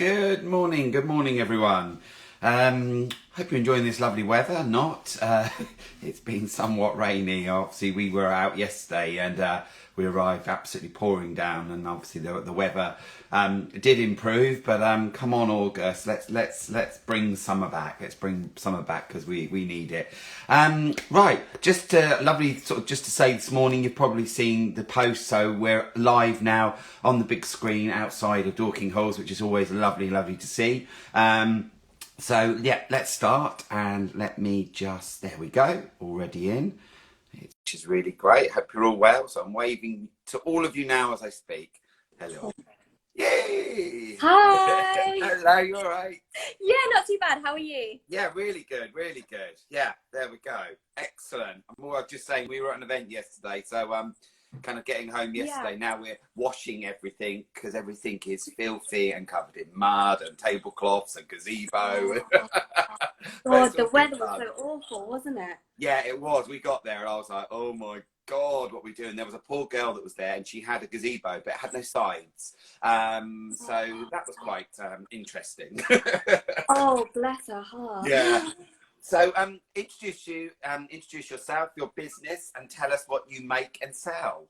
Good morning everyone. Hope you're enjoying this lovely weather. Not, it's been somewhat rainy. Obviously we were out yesterday and we arrived absolutely pouring down, and obviously the weather did improve, but come on August, let's bring summer back. Let's bring summer back because we need it. Right, just lovely just to say this morning, you've probably seen the post, so we're live now on the big screen outside of Dorking Halls, which is always lovely to see. So yeah, let's start, and let me just, there we go, already in, which is really great. Hope you're all well. So I'm waving to all of you now as I speak. Hello. Yay! Hi! Hello, you all right? Yeah, not too bad. How are you? Yeah, really good, really good. Yeah, there we go. Excellent. I'm more just saying, we were at an event yesterday, so kind of getting home yesterday. Yeah. Now we're washing everything because everything is filthy and covered in mud and tablecloths and gazebo. God, the weather was so awful, wasn't it? Yeah, it was. We got there and I was like, oh my God, what are we doing? There was a poor girl that was there and she had a gazebo, but it had no sides. So that was quite interesting. Oh, bless her heart. Yeah. So introduce yourself, your business, and tell us what you make and sell.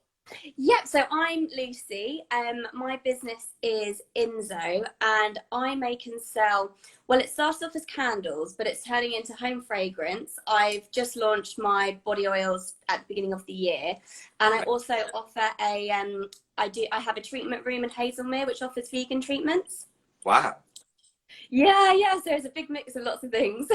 Yep, so I'm Lucy. My business is INZHO, and I make and sell, well, it started off as candles, but it's turning into home fragrance. I've just launched my body oils at the beginning of the year, and I also offer I have a treatment room in Hazelmere which offers vegan treatments. Wow. Yeah, so it's a big mix of lots of things.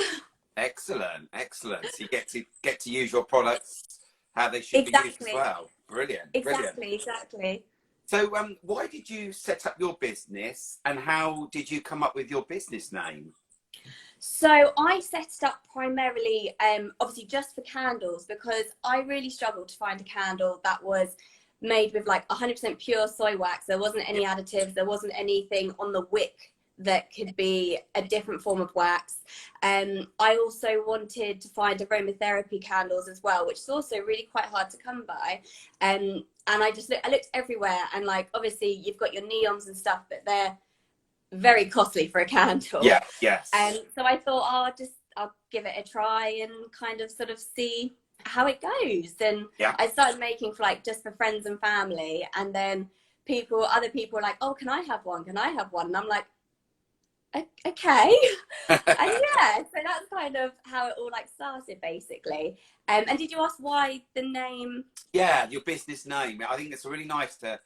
Excellent. So you get to use your products how they should be used as well. Brilliant. Exactly. So why did you set up your business, and how did you come up with your business name? So I set it up primarily, obviously just for candles, because I really struggled to find a candle that was made with like 100% pure soy wax. There wasn't any additives, there wasn't anything on the wick that could be a different form of wax. I also wanted to find aromatherapy candles as well, which is also really quite hard to come by. And I looked everywhere, and like obviously you've got your neons and stuff, but they're very costly for a candle. Yeah, yes. And so I thought, I'll give it a try and kind of sort of see how it goes. And I started making for just for friends and family, and then other people were like, oh, can I have one? And I'm like, okay. And yeah, so that's kind of how it all started basically. And did you ask why the name? Yeah, your business name. I think it's really nice to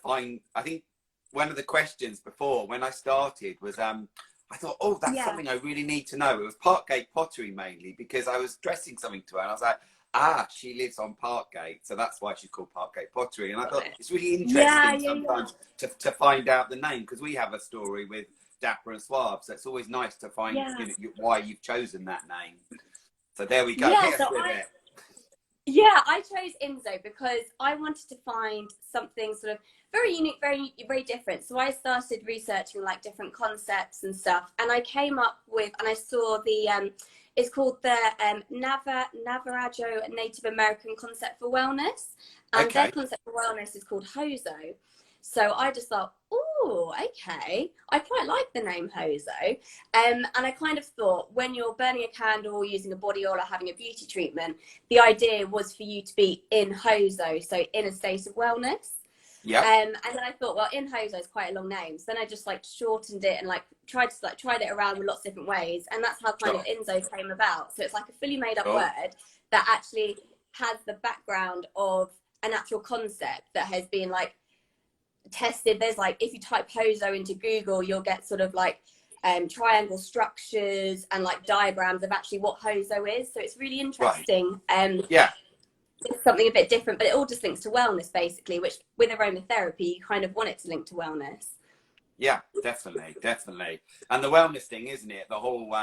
find. I think one of the questions before when I started was I thought, oh, that's something I really need to know. It was Parkgate Pottery mainly because I was dressing something to her and I was like, she lives on Parkgate, so that's why she's called Parkgate Pottery. And I thought it's really interesting sometimes to find out the name, because we have a story with Dapper Suave, so it's always nice to find why you've chosen that name. So there we go. I chose INZHO because I wanted to find something sort of very unique, very different. So I started researching different concepts and stuff, and I came up with, and I saw the it's called the Navajo Native American Concept for Wellness, and their concept for wellness is called HOZO. So I just thought, oh, okay, I quite like the name HOZO. And I kind of thought, when you're burning a candle or using a body oil or having a beauty treatment, the idea was for you to be in HOZO, so in a state of wellness. Yeah. And then I thought, well, in HOZO is quite a long name. So then I just shortened it and tried it around with lots of different ways. And that's how kind of INZHO came about. So it's like a fully made up word that actually has the background of an actual concept that has been tested. There's if you type HOZO into Google, you'll get sort of triangle structures and diagrams of actually what HOZO is. So it's really interesting. It's something a bit different, but it all just links to wellness basically, which with aromatherapy you kind of want it to link to wellness. Yeah, definitely. And the wellness thing, isn't it? The whole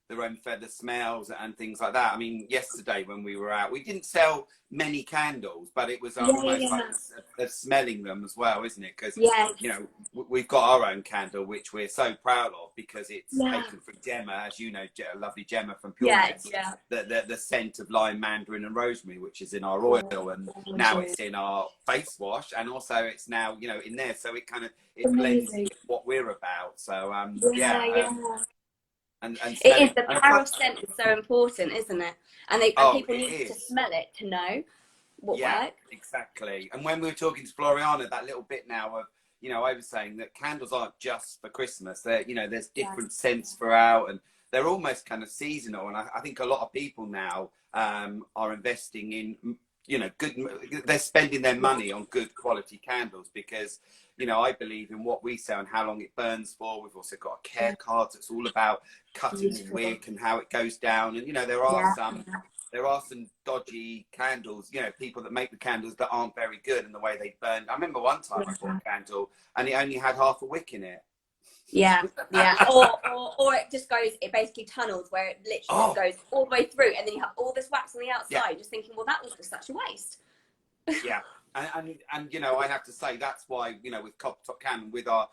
the smells and things like that. I mean, yesterday when we were out, we didn't sell many candles, but it was almost smelling them as well, isn't it? Because we've got our own candle, which we're so proud of because it's taken from Gemma, as you know, lovely Gemma from Pureness. The scent of lime, mandarin, and rosemary, which is in our oil, and now it's in our face wash, and also it's now in there. So it blends what we're about. So Yeah. and It smelling is. The and power of scent is so important, isn't it? And oh, people it need to is. smell it to know what Yeah, works. exactly. And when we were talking to Floriana, that little bit now of, I was saying that candles aren't just for Christmas. They're, there's Yeah. different scents throughout, and they're almost kind of seasonal. And I think a lot of people now are investing in, good. They're spending their money on good quality candles because, I believe in what we sell and how long it burns for. We've also got a care card that's all about cutting the Beautiful. wick and how it goes down. And there are Yeah. some dodgy candles, people that make the candles that aren't very good in the way they burn. I remember one time I bought a candle and it only had half a wick in it. Yeah. Or it just goes, it basically tunnels where it literally just goes all the way through, and then you have all this wax on the outside, just thinking, well, that was just such a waste. Yeah. And I have to say that's why, with Copper Top Candle, with our,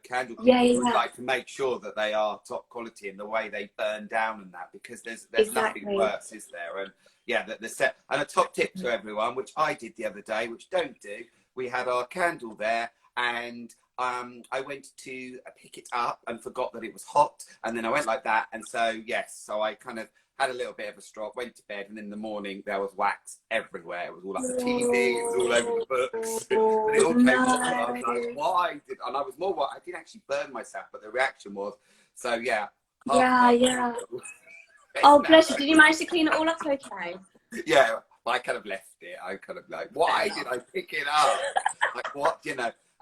candle, we like to make sure that they are top quality in the way they burn down and that, because there's nothing worse, is there? And yeah, the set. And a top tip to everyone, which I did the other day, which don't do, we had our candle there, and I went to pick it up and forgot that it was hot, and then I went like that, and so I kind of had a little bit of a stroke, went to bed, and in the morning there was wax everywhere. It was all up the TV, it was all over the books, and it all came off, and I was like, why? And I was more, I didn't actually burn myself, but the reaction was, so yeah. Yeah. Oh, bless you. Did you manage to clean it all up okay? Yeah, I kind of left it. I kind of like, why did I pick it up? Like, what,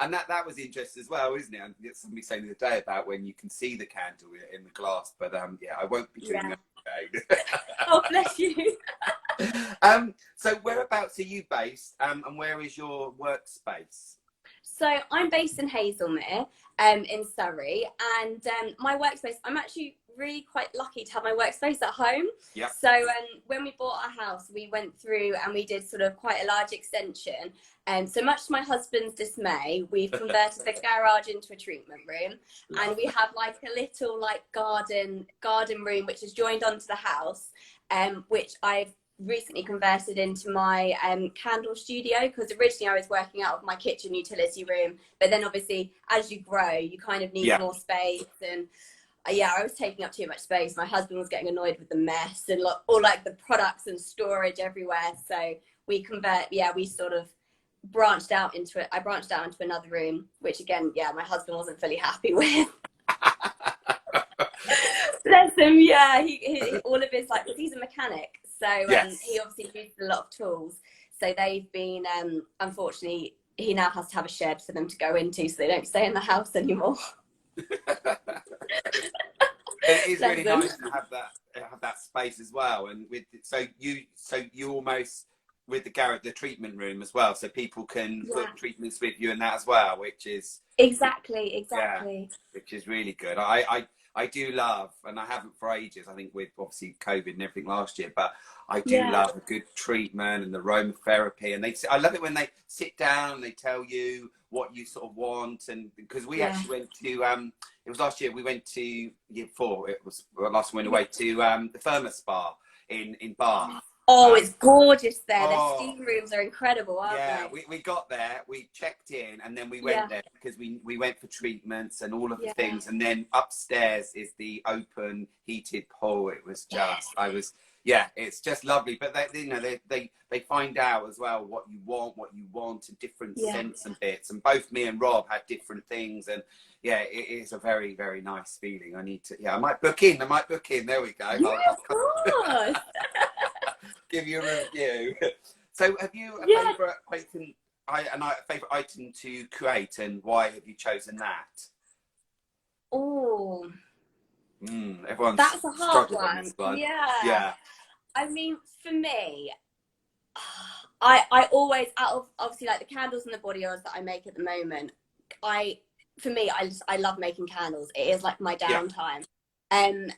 And that was interesting as well, isn't it? And somebody saying the other day about when you can see the candle in the glass, but yeah, I won't be doing that today. Oh, bless you. So whereabouts are you based, and where is your workspace? So I'm based in Hazelmere, in Surrey, and my workspace, I'm actually really quite lucky to have my workspace at home. Yeah. So when we bought our house, we went through and we did sort of quite a large extension. So much to my husband's dismay, we've converted the garage into a treatment room, and we have like a little like garden room which is joined onto the house, which I've recently converted into my candle studio, because originally I was working out of my kitchen utility room, but then obviously as you grow you kind of need more space, and I was taking up too much space. My husband was getting annoyed with the mess and all like the products and storage everywhere, so we sort of branched out into it. I branched out into another room, which again, my husband wasn't fully happy with. Bless him. He all of his, like, because he's a mechanic, so he obviously uses a lot of tools, so they've been unfortunately he now has to have a shed for them to go into, so they don't stay in the house anymore. It is really nice to have that space as well, and so you almost with the garage, the treatment room as well, so people can book treatments with you and that as well, which is exactly which is really good. I do love, and I haven't for ages, I think with obviously COVID and everything last year, but I do love a good treatment and the aromatherapy, and I love it when they sit down and they tell you what you sort of want, and because we actually went to it was last year, we went to year 4, it was last one we went away to the Therma Spa in Bath. Oh, it's gorgeous there. Their steam rooms are incredible, aren't they? Yeah, we got there, we checked in, and then we went there because we went for treatments and all of the things, and then upstairs is the open heated pool. It was just, it's just lovely. But they find out as well what you want, and different scents and bits. And both me and Rob had different things, and it is a very, very nice feeling. I need to, I might book in. There we go. Yeah, of course. Give you a review. So have you a favourite item to create, and why have you chosen that? Oh, everyone's that's a hard one. Yeah. I mean, for me, I always, out of obviously like the candles and the body oils that I make at the moment, I love making candles. It is like my downtime.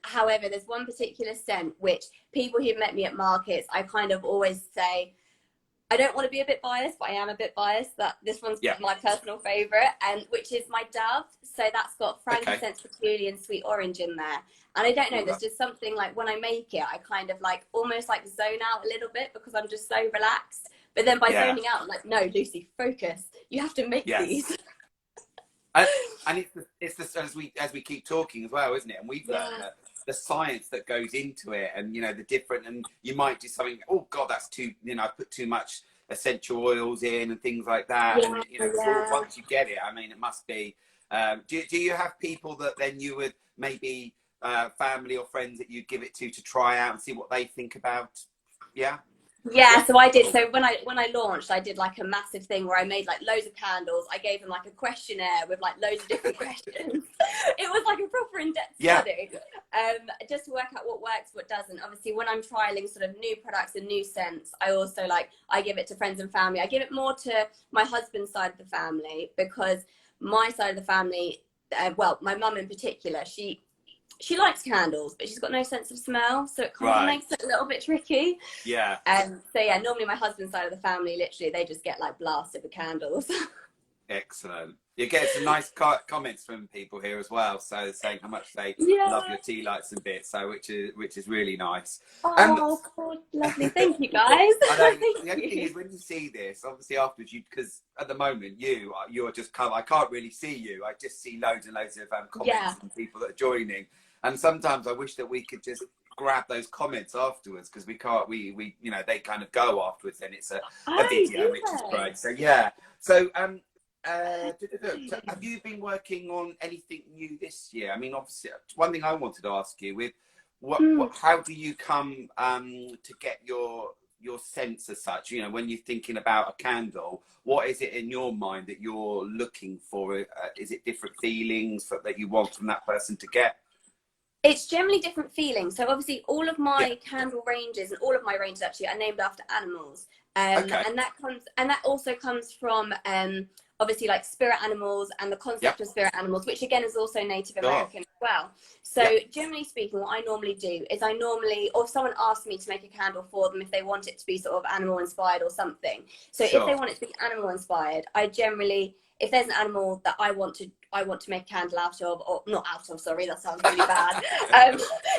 However, there's one particular scent which people who've met me at markets, I kind of always say, I don't want to be a bit biased, but I am a bit biased, that this one's my personal favourite, and which is my Dove. So that's got frankincense, patchouli and sweet orange in there. And I don't know, there's just something like when I make it, I kind of like almost like zone out a little bit because I'm just so relaxed. But then by zoning out, I'm like, no, Lucy, focus. You have to make these. And, and as we keep talking as well, isn't it? And we've learned Yeah. that the science that goes into it, and the different, and you might do something. Oh God, that's too. I put too much essential oils in and things like that. Yeah, And yeah. once you get it, I mean, it must be. Do you have people that then you would maybe family or friends that you'd give it to try out and see what they think about? Yeah. Yeah, Yeah. so I did. So when I launched, I did like a massive thing where I made like loads of candles. I gave them like a questionnaire with like loads of different questions. It was like a proper in-depth Yeah. study, just to work out what works, what doesn't. Obviously, when I'm trialing sort of new products and new scents, I also I give it to friends and family. I give it more to my husband's side of the family because my side of the family, well, my mum in particular, she likes candles, but she's got no sense of smell, so it kind of Right. makes it a little bit tricky. Yeah. So yeah, normally my husband's side of the family, literally, they just get like blasted with candles. Excellent. You get some nice comments from people here as well, so saying how much they Yeah. love your tea lights and bits, so which is really nice. Oh, God, lovely. Thank you, guys. I know Thank the only thing you. is when you see this, obviously afterwards, because at the moment you're just come. I can't really see you. I just see loads and loads of comments Yeah. and people that are joining, and sometimes I wish that we could just grab those comments afterwards because we can't. We they kind of go afterwards, and it's a Oh, video, do which is they? great. So yeah. So so have you been working on anything new this year? I mean, obviously, one thing I wanted to ask you with how do you come to get your sense as such? When you're thinking about a candle, what is it in your mind that you're looking for? Is it different feelings that you want from that person to get? It's generally different feelings. So obviously all of Yeah. my candle ranges and all of my ranges actually are named after animals. Okay. And that also comes from obviously like spirit animals and the concept Yep. of spirit animals, which again is also Native Sure. American as well. So Yep. generally speaking, what I normally do is or if someone asks me to make a candle for them, if they want it to be sort of animal inspired or something. So Sure. if they want it to be animal inspired, I generally, if there's an animal that I want to make a candle out of, or not out of, sorry, that sounds really bad.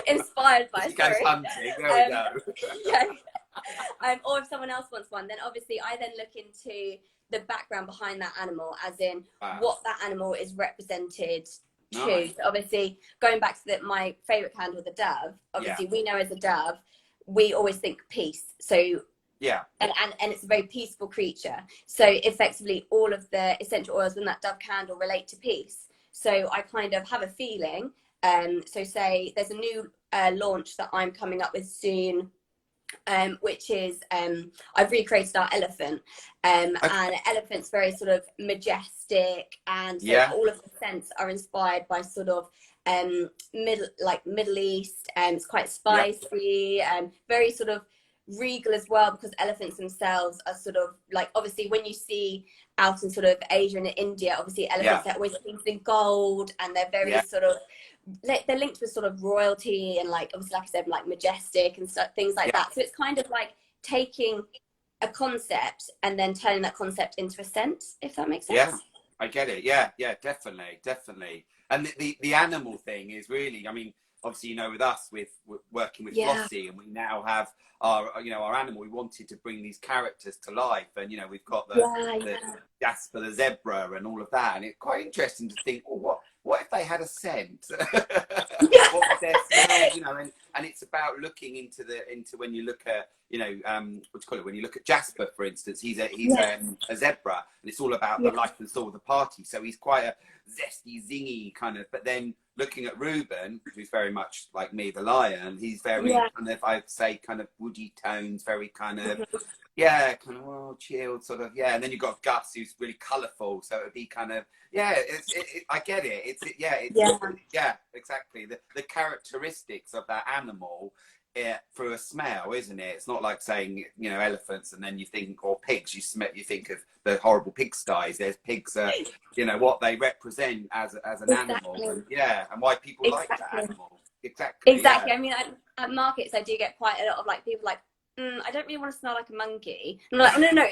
Inspired by, He goes sorry. hunting. There we go. Yeah. Or if someone else wants one, then obviously I then look into the background behind that animal, as in what that animal is represented to. Nice. So obviously, going back to my favourite candle, the dove, obviously we know as a dove, we always think peace. So yeah, and it's a very peaceful creature. So effectively, all of the essential oils in that dove candle relate to peace. So I kind of have a feeling. So say there's a new launch that I'm coming up with soon, which is I've recreated our elephant, and elephant's very sort of majestic, and so all of the scents are inspired by sort of Middle East, and it's quite spicy and very sort of regal as well, because elephants themselves are sort of like, obviously when you see out in sort of Asia and India, obviously elephants are always painted in gold, and they're very sort of they're linked with sort of royalty and like obviously like I said, like majestic and stuff, things like that. So it's kind of like taking a concept and then turning that concept into a scent, if that makes sense. Yeah, I get it. Yeah, definitely. And the animal thing is really, I mean, obviously, with us, with working with Flossie, and we now have our animal. We wanted to bring these characters to life, and we've got the Jasper the zebra and all of that, and it's quite interesting to think, well, what if they had a scent? What would their smell? And it's about looking into when you look at when you look at Jasper, for instance, he's a zebra, and it's all about the life and soul of the party. So he's quite a zesty, zingy kind of. But then looking at Reuben, who's very much like me, the lion, he's very kind of, I'd say, kind of woody tones, very kind of kind of chilled sort of, and then you've got Gus, who's really colourful, so it'd be kind of I get it. It's exactly the characteristics of that animal through a smell, isn't it? It's not like saying elephants and then you think, or pigs, you think of the horrible pigsties. There's pigs, what they represent as an animal, and and why people like that animal. Exactly. I mean, at markets I do get quite a lot of like people like, I don't really want to smell like a monkey. And I'm like, no,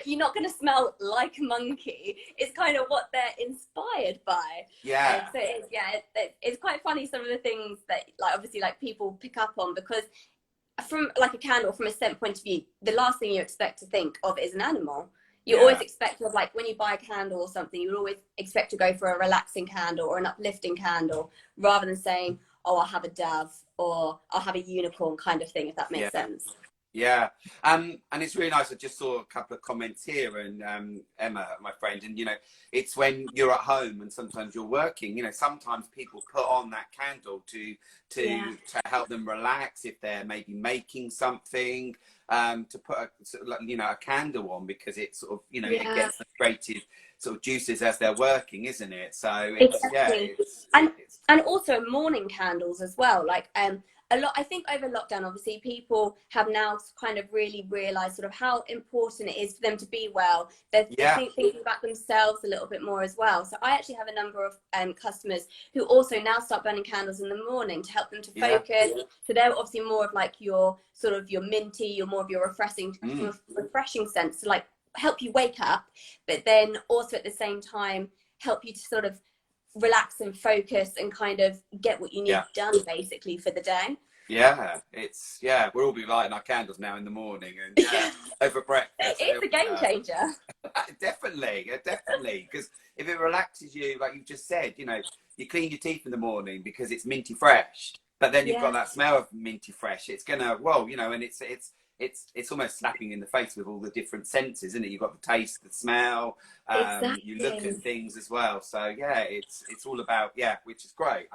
you're not going to smell like a monkey. It's kind of what they're inspired by. Yeah. So it's quite funny, some of the things that like obviously like people pick up on, because from like a candle, from a scent point of view, the last thing you expect to think of is an animal. You always expect to have, like, when you buy a candle or something, you would always expect to go for a relaxing candle or an uplifting candle, rather than saying, oh, I'll have a dove or I'll have a unicorn kind of thing, if that makes sense. Yeah, and it's really nice. I just saw a couple of comments here, and Emma, my friend, and it's when you're at home and sometimes you're working. Sometimes people put on that candle to help them relax if they're maybe making something. To put a candle on, because it sort of it gets the creative sort of juices as they're working, isn't it? So it's and also morning candles as well, like a lot. I think over lockdown, obviously, people have now kind of really realised sort of how important it is for them to be well. They're thinking about themselves a little bit more as well. So I actually have a number of customers who also now start burning candles in the morning to help them to focus. So they're obviously more of like your sort of your minty, your more of your refreshing sense to like help you wake up, but then also at the same time help you to sort of relax and focus and kind of get what you need done basically for the day. We'll all be lighting our candles now in the morning and over breakfast. It's a game changer. Definitely, because if it relaxes you, like you've just said, you clean your teeth in the morning because it's minty fresh, but then you've got that smell of minty fresh. It's gonna and it's almost slapping in the face with all the different senses, isn't it? You've got the taste, the smell, you look at things as well. So it's all about which is great.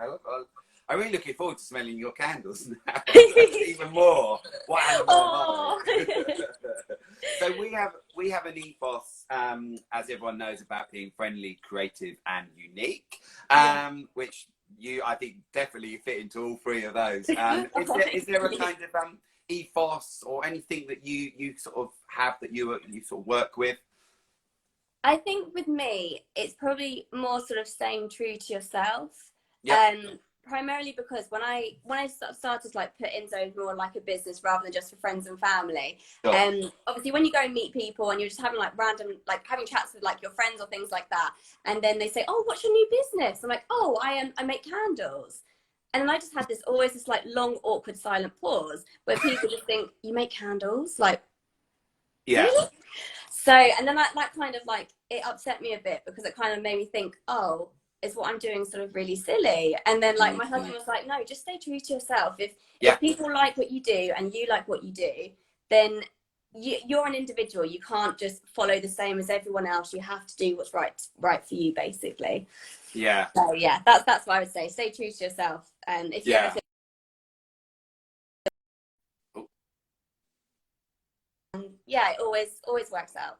I'm really looking forward to smelling your candles now. Even more. Wow. So we have an ethos, as everyone knows, about being friendly, creative, and unique, which I think definitely fit into all three of those. Is there a kind of ethos or anything that you sort of have that you sort of work with? I think with me, it's probably more sort of staying true to yourself. Primarily because when I started to like put INZHO more like a business rather than just for friends and family. Obviously when you go and meet people and you're just having like random, like having chats with like your friends or things like that, and then they say, oh, what's your new business? I'm like, oh, I make candles. And then I just had always this like long, awkward, silent pause where people just think, you make candles? Like, really? So, and then that kind of like, it upset me a bit because it kind of made me think, oh, is what I'm doing sort of really silly? And then like my husband was like, no, just stay true to yourself. If people like what you do and you like what you do, then you're an individual. You can't just follow the same as everyone else. You have to do what's right for you, basically. So that's what I would say. Stay true to yourself. And if you ever it always works out.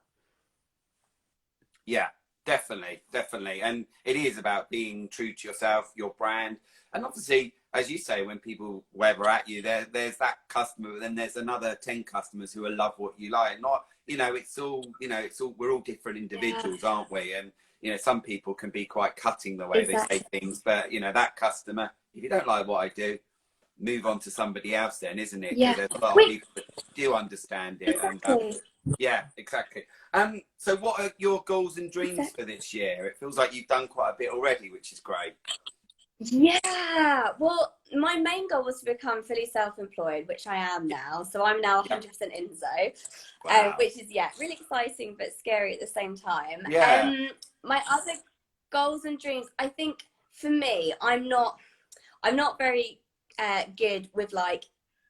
Definitely. And it is about being true to yourself, your brand. And obviously, as you say, when people waver at you, there's that customer, but then there's another 10 customers who will love what you like. Not, it's all, we're all different individuals, aren't we? And, some people can be quite cutting the way they say things, but, that customer, if you don't like what I do, move on to somebody else then, isn't it? Because there's a lot of people that do understand it. Exactly. And, exactly. So what are your goals and dreams for this year? It feels like you've done quite a bit already, which is great. Yeah, well, my main goal was to become fully self-employed, which I am now. So I'm now 100% INZHO, which is, really exciting, but scary at the same time. My other goals and dreams, I think for me, I'm not very good with like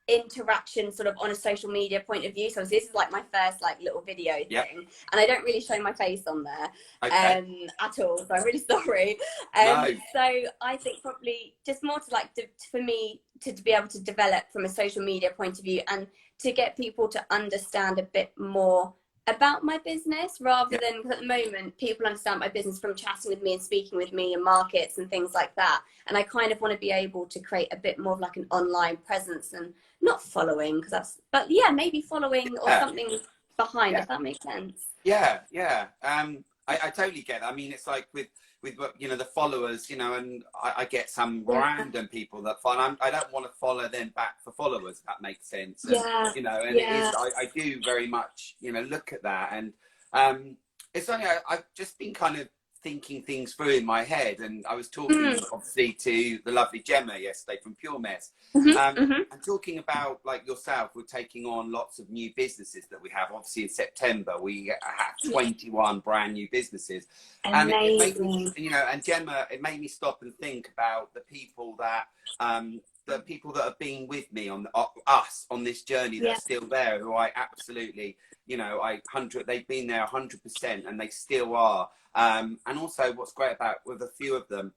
interaction sort of on a social media point of view. So this is like my first like little video thing, and I don't really show my face on there at all, so I'm really sorry. So I think probably just more to like for me to be able to develop from a social media point of view and to get people to understand a bit more about my business, rather than, because at the moment people understand my business from chatting with me and speaking with me in markets and things like that, and I kind of want to be able to create a bit more of like an online presence, and not following, but maybe following or something behind, if that makes sense. I totally get it. I mean, it's like with the followers, and I get some random people that follow. I don't want to follow them back for followers, if that makes sense. And, it is, I do very much, look at that. And it's only, I've just been kind of thinking things through in my head, and I was talking obviously to the lovely Gemma yesterday from Pure Mess, and talking about like yourself, we're taking on lots of new businesses that we have. Obviously in September we have 21 brand new businesses. Amazing. And it made me, you know, and Gemma, it made me stop and think about the people that have been with me on us on this journey that are still there, who I absolutely, you know, they've been there 100%, and they still are. And also what's great about with a few of them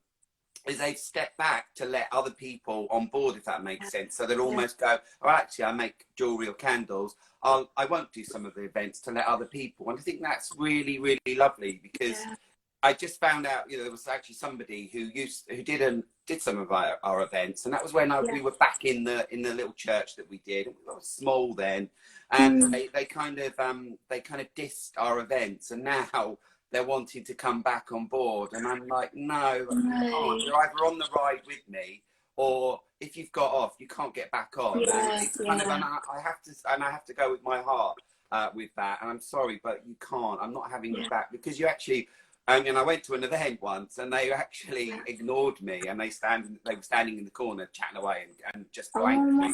is they've stepped back to let other people on board, if that makes sense. So they'll almost go, oh, actually, I make jewellery or candles. I won't do some of the events to let other people. And I think that's really, really lovely, because I just found out, you know, there was actually somebody who did some of our events, and that was when we were back in the little church that we did. We were small then, and they kind of dissed our events, and now they're wanting to come back on board, and I'm like, no, you can't. You're either on the ride with me, or if you've got off, you can't get back on. And it's kind of, and I have to go with my heart with that. And I'm sorry, but you can't. I'm not having you back, because you actually. And I went to an event once, and they actually ignored me, and they were standing in the corner chatting away and just blanked me.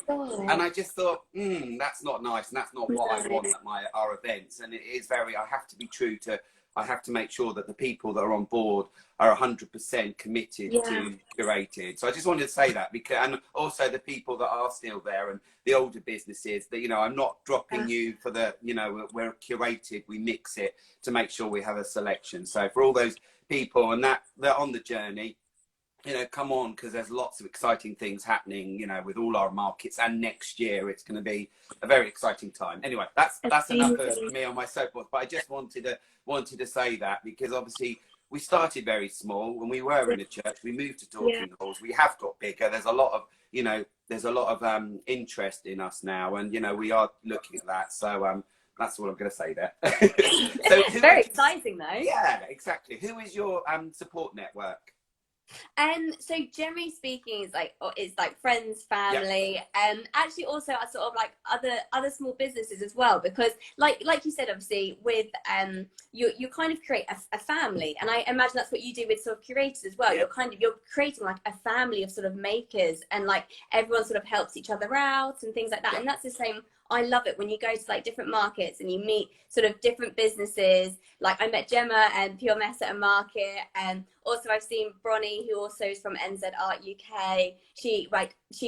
And I just thought, that's not nice, and that's not what I want at our events. And it is I have to be true to. I have to make sure that the people that are on board are 100% committed to Curated. So I just wanted to say that, because, and also the people that are still there and the older businesses, that, you know, I'm not dropping you for the, you know, we're Curated, we mix it to make sure we have a selection. So for all those people and that they're on the journey, you know, come on, because there's lots of exciting things happening, you know, with all our markets, and next year it's going to be a very exciting time. Anyway, that's enough of me on my soapbox, but I just wanted to say that, because obviously we started very small when we were in a church. We moved to talking halls. We have got bigger. There's a lot of, you know, interest in us now, and, you know, we are looking at that. So that's all I'm going to say there. So very exciting though. Yeah, exactly. Who is your support network? So generally speaking, it's like friends, family, actually also are sort of like other small businesses as well, because like you said, obviously with you kind of create a family, and I imagine that's what you do with sort of Curated as well. You're creating like a family of sort of makers, and like everyone sort of helps each other out and things like that. And that's the same. I love it when you go to like different markets and you meet sort of different businesses. Like I met Gemma and Pure Mess at a market, and also I've seen Bronnie, who also is from NZ Art UK. She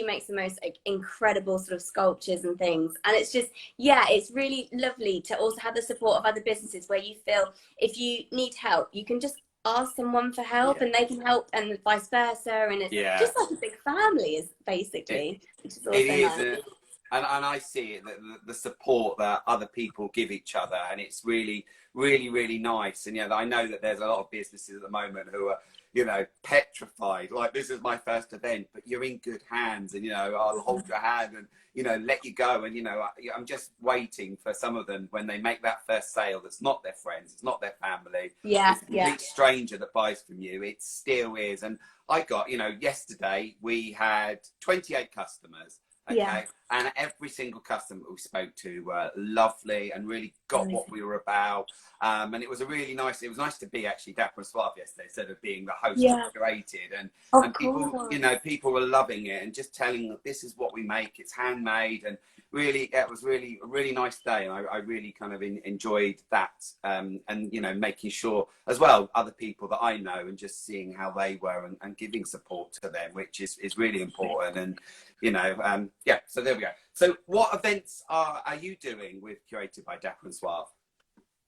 makes the most like incredible sort of sculptures and things, and it's just, it's really lovely to also have the support of other businesses, where you feel if you need help, you can just ask someone for help and they can help, and vice versa, and it's just like a big family, is basically, which is also nice. And I see it, the support that other people give each other, and it's really, really, really nice. And, you know, I know that there's a lot of businesses at the moment who are, you know, petrified. Like, this is my first event, but you're in good hands, and, you know, I'll hold your hand and, you know, let you go. And, you know, I'm just waiting for some of them, when they make that first sale, that's not their friends, it's not their family, it's a complete stranger that buys from you. It still is. And I got, you know, yesterday we had 28 customers. Okay, and every single customer we spoke to were lovely and really got what we were about. And it was nice to be actually Dapper Suave yesterday, instead of being the host of Curated. And people, you know, people were loving it, and just telling them, this is what we make, it's handmade. And really, it was really a really nice day, and I really kind of enjoyed that. And, you know, making sure as well, other people that I know, and just seeing how they were, and giving support to them, which is really important. And, you know, so there we go. So what events are you doing with Curated by Dapper Suave?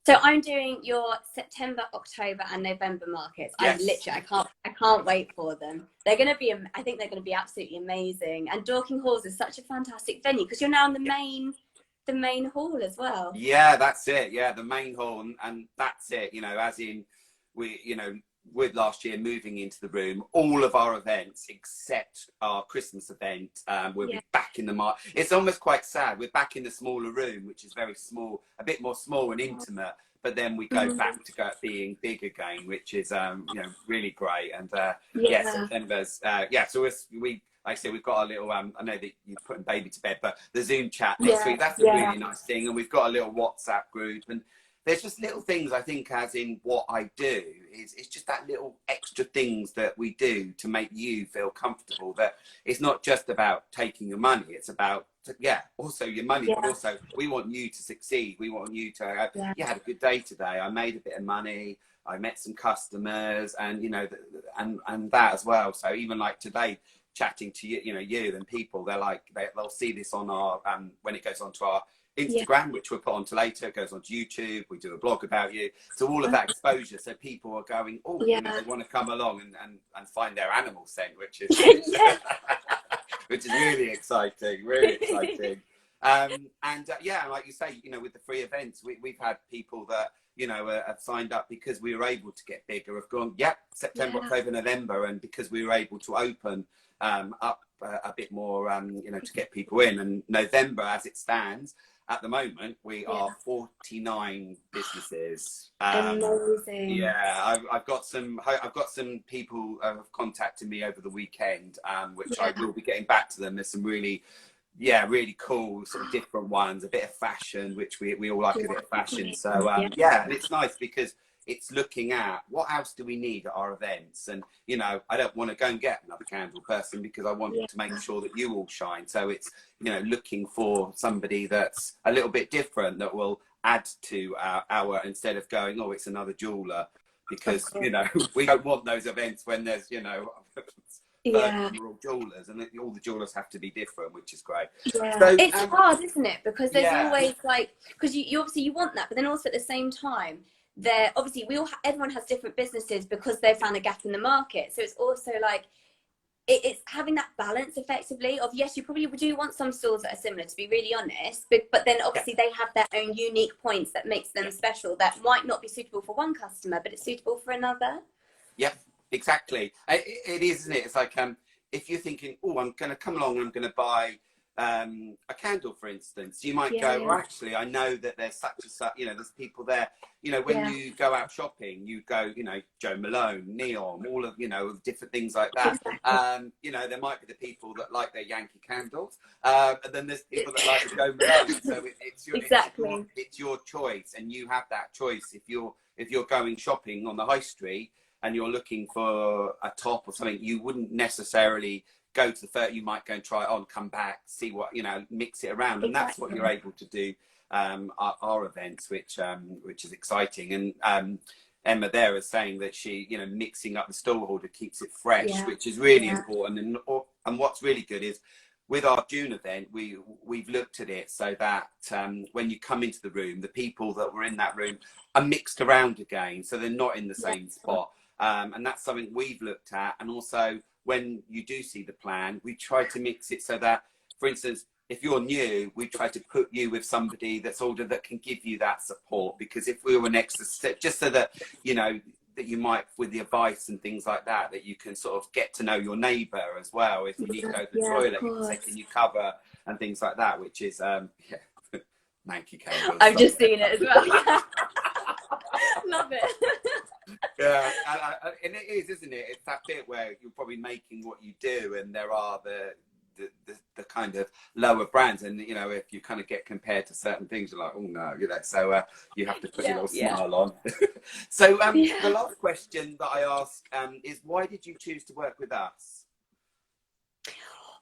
So I'm doing your September, October and November markets. Yes. I can't wait for them. They're going to be, I think they're going to be absolutely amazing. And Dorking Halls is such a fantastic venue, because you're now in the main hall as well. Yeah, that's it. Yeah, the main hall, and that's it. You know, as in with last year moving into the room, all of our events except our Christmas event will be back in the it's almost quite sad. We're back in the smaller room, which is very small, a bit more small and intimate, but then we go back to being big again, which is you know, really great. And September's so we like I said, we've got a little I know that you're putting baby to bed, but the Zoom chat next week, that's a really nice thing. And we've got a little WhatsApp group, and there's just little things, I think, as in what I do is it's just that little extra things that we do to make you feel comfortable, that it's not just about taking your money, it's about, yeah, also your money, but also we want you to succeed. We want you to have, you had a good day today. I made a bit of money. I met some customers, and you know, and that as well. So even like today, chatting to you, you know, you and people, they're like, they'll see this on our when it goes onto our Instagram, which we'll put onto later. It goes onto YouTube. We do a blog about you. So all of that exposure. So people are going, oh, you know, they want to come along and find their animal scent, which is which is really exciting, really exciting. Yeah, like you say, you know, with the free events, we've had people that, you know, have signed up because we were able to get bigger, have gone, September, October, November, and because we were able to open up a bit more, you know, to get people in. And November, as it stands, at the moment, we are 49 businesses. Amazing. Yeah, I've got some people have contacted me over the weekend, which I will be getting back to them. There's some really cool sort of different ones, a bit of fashion, which we all like a bit of fashion. So and it's nice because it's looking at what else do we need at our events. And you know, I don't want to go and get another candle person because I want to make sure that you all shine. So it's, you know, looking for somebody that's a little bit different, that will add to our instead of going, oh, it's another jeweler, because you know, we don't want those events when there's, you know, we're all jewelers, and all the jewelers have to be different, which is great. So, it's hard, isn't it? Because there's always like, because you obviously you want that, but then also at the same time, there obviously everyone has different businesses because they found a gap in the market. So it's also like it's having that balance effectively of, yes, you probably do want some stores that are similar, to be really honest, but then obviously they have their own unique points that makes them special, that might not be suitable for one customer, but it's suitable for another. Yep, exactly. It is, isn't it? It's like if you're thinking, oh, I'm going to come along and I'm going to buy a candle, for instance, you might go, well, actually, I know that there's such and such, you know, there's people there, you know, when you go out shopping, you go, you know, Joe Malone, Neon, all of, you know, different things like that. You know, there might be the people that like their Yankee candles, and then there's people that like the Joe Malone. So it's your choice, and you have that choice. If you're going shopping on the high street and you're looking for a top or something, you wouldn't necessarily go to the fair. You might go and try it on, come back, see what, you know, mix it around. And that's what you're able to do our events, which is exciting. And Emma there is saying that she, you know, mixing up the stall holder keeps it fresh, which is really important. And what's really good is with our June event, we've looked at it so that when you come into the room, the people that were in that room are mixed around again, so they're not in the same spot. And that's something we've looked at. And also, when you do see the plan, we try to mix it so that, for instance, if you're new, we try to put you with somebody that's older that can give you that support. Because if we were next to, just so that, you know, that you might, with the advice and things like that, that you can sort of get to know your neighbour as well. If you need to go to the toilet, you can say, can you cover, and things like that, which is, Yankee candles. I've just seen it as well. Love it. Yeah, and it is, isn't it? It's that bit where you're probably making what you do, and there are the kind of lower brands, and you know, if you kind of get compared to certain things, you're like, oh no, you know. So you have to put your little smile on. So the last question that I ask is, why did you choose to work with us?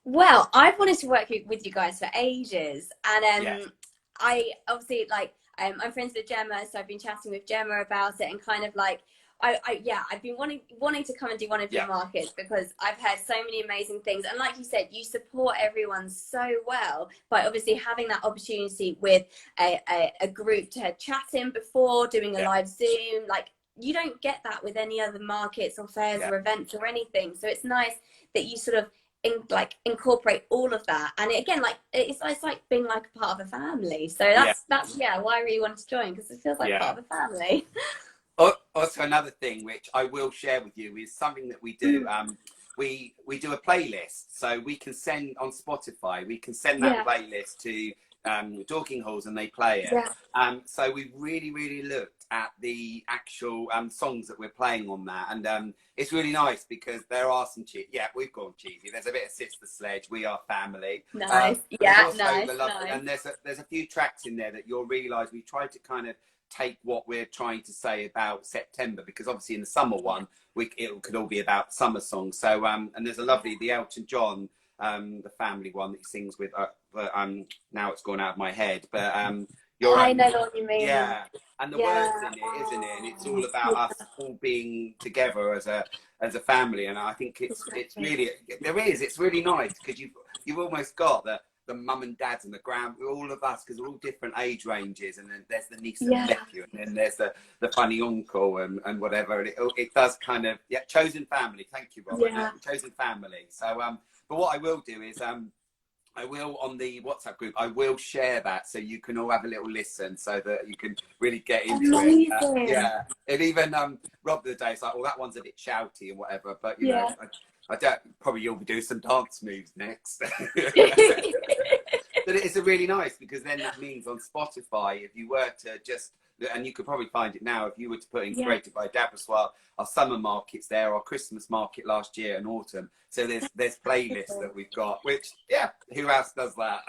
Well, I've wanted to work with you guys for ages, and I obviously like I'm friends with Gemma, so I've been chatting with Gemma about it, and kind of like I've been wanting to come and do one of your markets because I've heard so many amazing things. And like you said, you support everyone so well by obviously having that opportunity with a group to chat in before doing a live Zoom. Like, you don't get that with any other markets or fairs or events or anything. So it's nice that you sort of incorporate all of that. And again, like it's like being like a part of a family. So that's why I really wanted to join, because it feels like part of a family. Also, another thing which I will share with you is something that we do. We do a playlist, so we can send on Spotify. We can send that playlist to Dorking Halls, and they play it. So we really looked at the actual songs that we're playing on that, and it's really nice because there are some we've gone cheesy. There's a bit of Sister Sledge, We Are Family. Nice. Nice. Nice. And there's a few tracks in there that you'll realise we tried to kind of take what we're trying to say about September, because obviously in the summer one, it could all be about summer songs. So, and there's a lovely, the Elton John, the family one that he sings with, but now it's gone out of my head, but I know what you mean. yeah, and the words in it, isn't it? And it's all about us all being together as a family, and I think it's really, it's really nice, because you've almost got the mum and dads and the all of us, because we're all different age ranges, and then there's the niece and nephew, and then there's the funny uncle and whatever. And it does kind of, chosen family. Thank you, Robin. Chosen family. So but what I will do is I will, on the WhatsApp group, I will share that so you can all have a little listen, so that you can really get into it. Yeah, and even Rob the other day, it's like, well, that one's a bit shouty and whatever, but you know, I don't, probably you'll be doing some dance moves next. But it's a really nice, because then that means on Spotify, if you were to just, and you could probably find it now, if you were to put in Curated by Dapper Suave, our summer markets there, our Christmas market last year and autumn. So there's playlists that we've got, which, who else does that?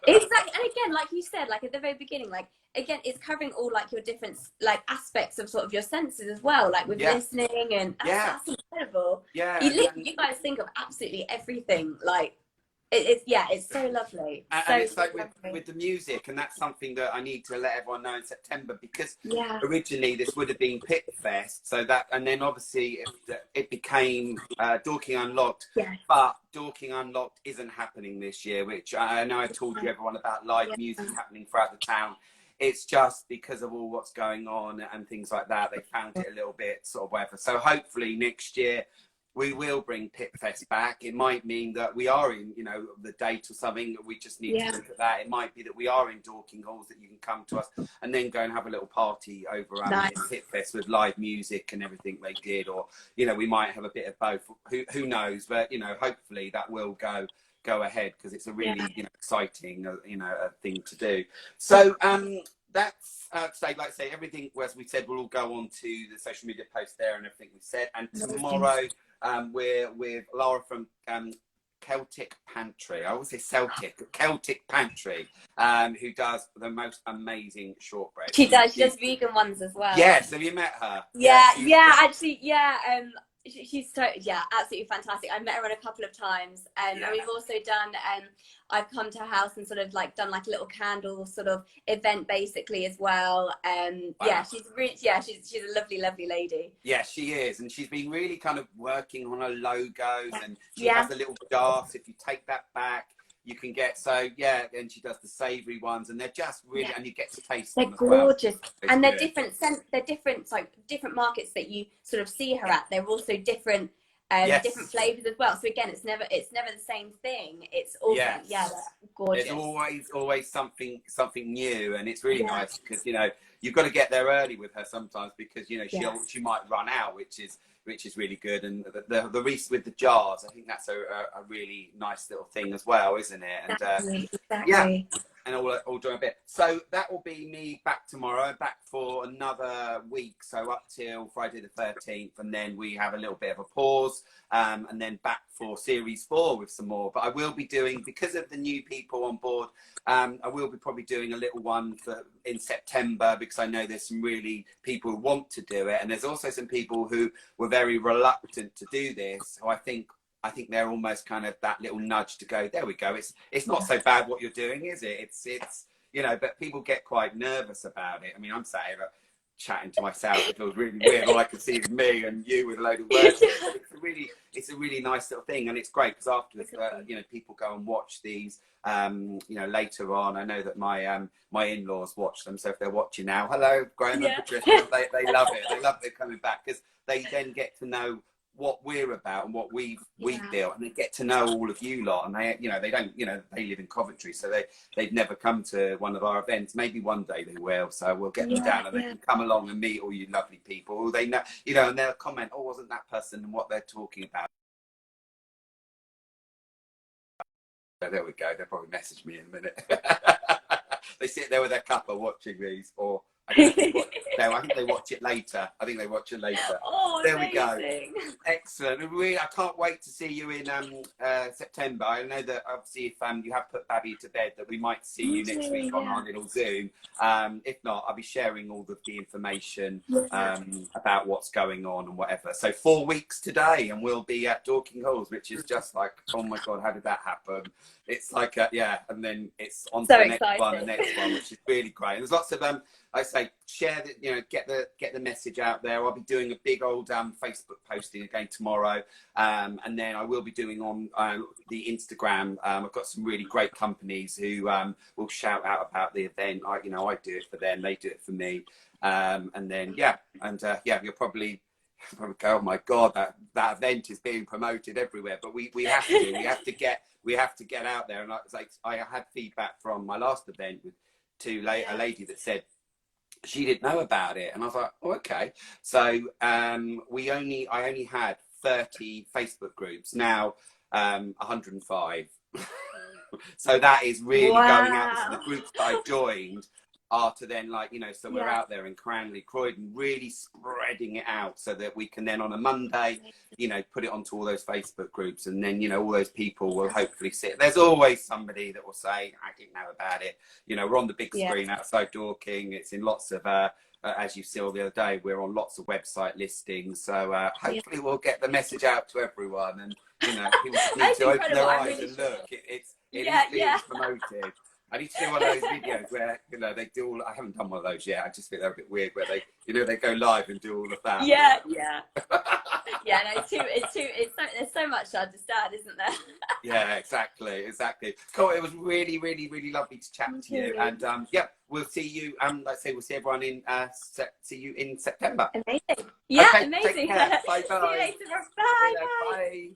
Exactly. And again, like you said, like at the very beginning, like, again, it's covering all like your different like aspects of sort of your senses as well, like with listening, and that's incredible. You guys think of absolutely everything, like, it's so lovely. And it's like with the music, and that's something that I need to let everyone know in September, because originally this would have been Pit Fest, so that, and then obviously it became Dorking Unlocked, but Dorking Unlocked isn't happening this year, which I know I told you everyone about live music happening throughout the town. It's just because of all what's going on and things like that, they found it a little bit sort of whatever. So hopefully next year we will bring Pit Fest back. It might mean that we are in, you know, the date or something. We just need to look at that. It might be that we are in Dorking halls, that you can come to us and then go and have a little party over Pit Fest with live music and everything they did. Or, you know, we might have a bit of both. Who knows? But, you know, hopefully that will go ahead, because it's a really exciting, thing to do. So that's like I say, everything, as we said, will all go on to the social media post there and everything we said. And tomorrow we're with Laura from Celtic Pantry. I always say Celtic Pantry, who does the most amazing shortbread. She does vegan ones as well. Yes, have you met her? She's so absolutely fantastic. I met her on a couple of times, and we've also done I've come to her house and sort of like done like a little candle sort of event basically as well. She's really she's a lovely lady. Yeah, she is, and she's been really kind of working on her logos, and she has a little jar, so if you take that back, you can get, and she does the savoury ones, and they're just really, and you get to taste them. They're gorgeous, and they're different. They're different, like different markets that you sort of see her at. They're also different, different flavours as well. So again, it's never the same thing. It's all they're gorgeous. There's always something new, and it's really nice, because you know you've got to get there early with her sometimes, because you know she might run out, which is really good. And the wreaths with the jars, I think that's a really nice little thing as well, isn't it? And exactly. And all doing a bit. So that will be me back tomorrow, back for another week, so up till Friday the 13th, and then we have a little bit of a pause, and then back for series 4 with some more. But I will be doing, because of the new people on board, I will be probably doing a little one in September, because I know there's some really people who want to do it, and there's also some people who were very reluctant to do this, who I think they're almost kind of that little nudge to go, there we go, it's not so bad what you're doing, is it? It's you know, but people get quite nervous about it. I mean, I'm sat here chatting to myself, it feels really weird. All I can see is me and you with a load of words. It's a really nice little thing, and it's great, because afterwards, you know, people go and watch these, you know, later on. I know that my in-laws watch them, so if they're watching now, hello, Graham and Patricia, they love it. They love it coming back, because they then get to know what we're about and what we've built, and they get to know all of you lot, and they, you know, they don't, you know, they live in Coventry, so they've never come to one of our events. Maybe one day they will, so we'll get them down, and they can come along and meet all you lovely people who they know, you know, and they'll comment, oh, wasn't that person, and what they're talking about. So there we go, they'll probably message me in a minute. They sit there with their cuppa watching these, or I don't know if they watch it. No, I think they watch it later. Oh, There amazing. we go. Excellent. I can't wait to see you in September. I know that obviously if you have put Babby to bed, that we might see you next week on our little Zoom. If not, I'll be sharing all of the information about what's going on and whatever. So 4 weeks today, and we'll be at Dorking Halls, which is just like, oh my God, how did that happen? It's like, and then it's on to the next one, which is really great. And there's lots of, I say, share the, get the message out there. I'll be doing a big old Facebook posting again tomorrow, and then I will be doing on the Instagram. I've got some really great companies who will shout out about the event. I do it for them, they do it for me, and then you'll probably go, oh my God, that event is being promoted everywhere. But we have to get out there. And I had feedback from my last event with a lady that said she didn't know about it, and I was like, oh, okay. So I only had 30 Facebook groups, now 105. So that is really going out. So the groups that I joined are to then, so we're out there in Cranley, Croydon, really spreading it out so that we can then on a Monday, put it onto all those Facebook groups, and then, all those people will hopefully see it. There's always somebody that will say, I didn't know about it. We're on the big screen outside Dorking. It's in lots of, as you saw the other day, we're on lots of website listings. So hopefully we'll get the message out to everyone, and, people just need to open their eyes and look. It is being promoted. I need to do one of those videos where, they do all, I haven't done one of those yet. I just think they're a bit weird where they, they go live and do all of that. Yeah. No, there's so much to understand, isn't there? Yeah, exactly. Cool. It was really, really, really lovely to chat to you. And we'll see you, we'll see everyone see you in September. Amazing. Yeah, okay, amazing. Take care. Bye. See you later. Bye. Bye.